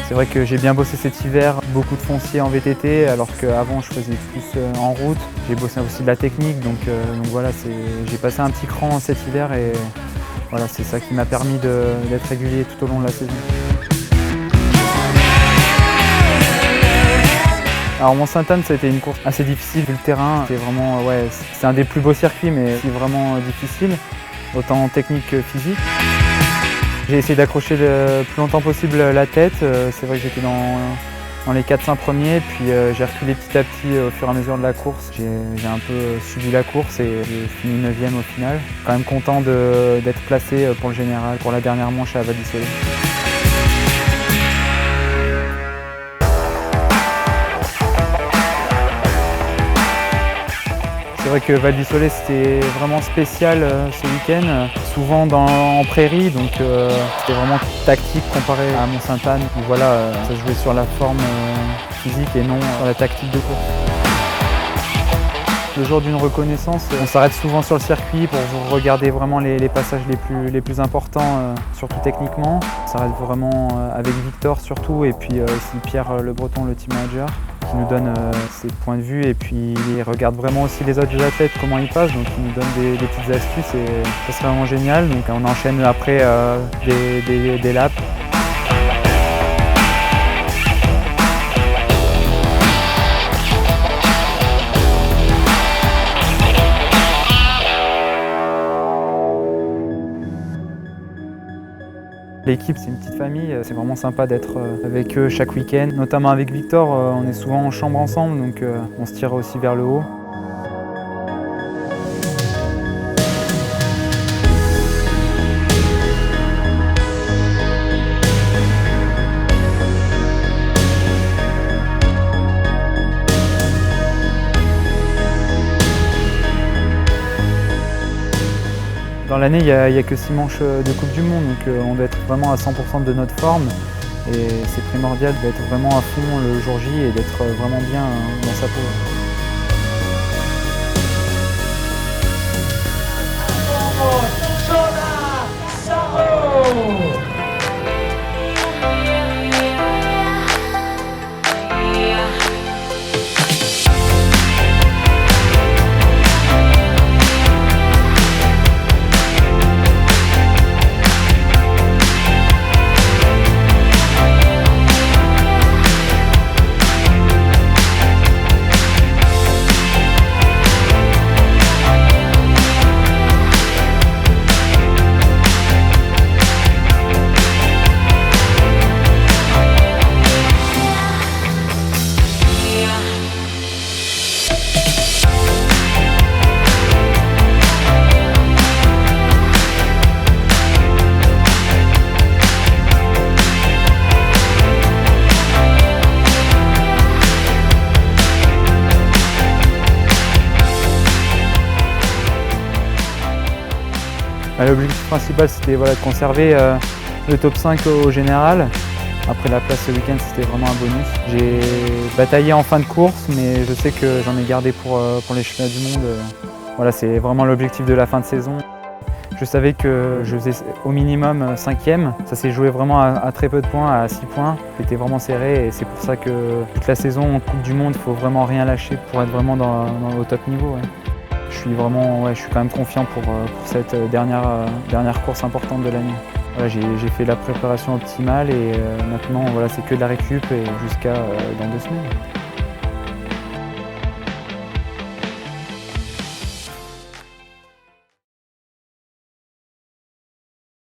C'est vrai que j'ai bien bossé cet hiver, beaucoup de foncier en VTT, alors qu'avant je faisais plus en route. J'ai bossé aussi de la technique, donc voilà, j'ai passé un petit cran cet hiver et voilà, c'est ça qui m'a permis d'être régulier tout au long de la saison. Alors Mont-Sainte-Anne, ça a été une course assez difficile vu le terrain. C'est vraiment, c'est un des plus beaux circuits, mais c'est vraiment difficile, autant technique que physique. J'ai essayé d'accrocher le plus longtemps possible la tête. C'est vrai que j'étais dans les 4-5 premiers, puis j'ai reculé petit à petit au fur et à mesure de la course. J'ai un peu subi la course et j'ai fini 9e au final. Quand même content d'être placé pour le général, pour la dernière manche à Val d'Issolet. C'est vrai que Val d'Issolet c'était vraiment spécial ce week-end, souvent en prairie, donc c'était vraiment tactique comparé à Mont-Sainte-Anne. Voilà, ça se jouait sur la forme physique et non sur la tactique de course. Le jour d'une reconnaissance, on s'arrête souvent sur le circuit pour regarder vraiment les passages les plus importants, surtout techniquement. On s'arrête vraiment avec Victor surtout et puis aussi Pierre Le Breton, le team manager, qui nous donne ses points de vue et puis il regarde vraiment aussi les autres athlètes, comment ils passent, donc il nous donne des petites astuces et ça serait vraiment génial. Donc on enchaîne après des laps. L'équipe, c'est une petite famille, c'est vraiment sympa d'être avec eux chaque week-end. Notamment avec Victor, on est souvent en chambre ensemble, donc on se tire aussi vers le haut. Dans l'année, il n'y a que 6 manches de Coupe du Monde, donc on doit être vraiment à 100% de notre forme. Et c'est primordial d'être vraiment à fond le jour J et d'être vraiment bien dans sa peau. L'objectif principal, c'était de conserver le top 5 au général. Après la place ce week-end, c'était vraiment un bonus. J'ai bataillé en fin de course, mais je sais que j'en ai gardé pour les championnats du monde. Voilà, c'est vraiment l'objectif de la fin de saison. Je savais que je faisais au minimum 5e. Ça s'est joué vraiment à très peu de points, à 6 points. C'était vraiment serré et c'est pour ça que toute la saison en Coupe du Monde, il ne faut vraiment rien lâcher pour être vraiment au top niveau. Ouais. Je suis quand même confiant pour cette dernière course importante de l'année. Voilà, j'ai fait la préparation optimale et maintenant c'est que de la récup et jusqu'à dans 2 semaines.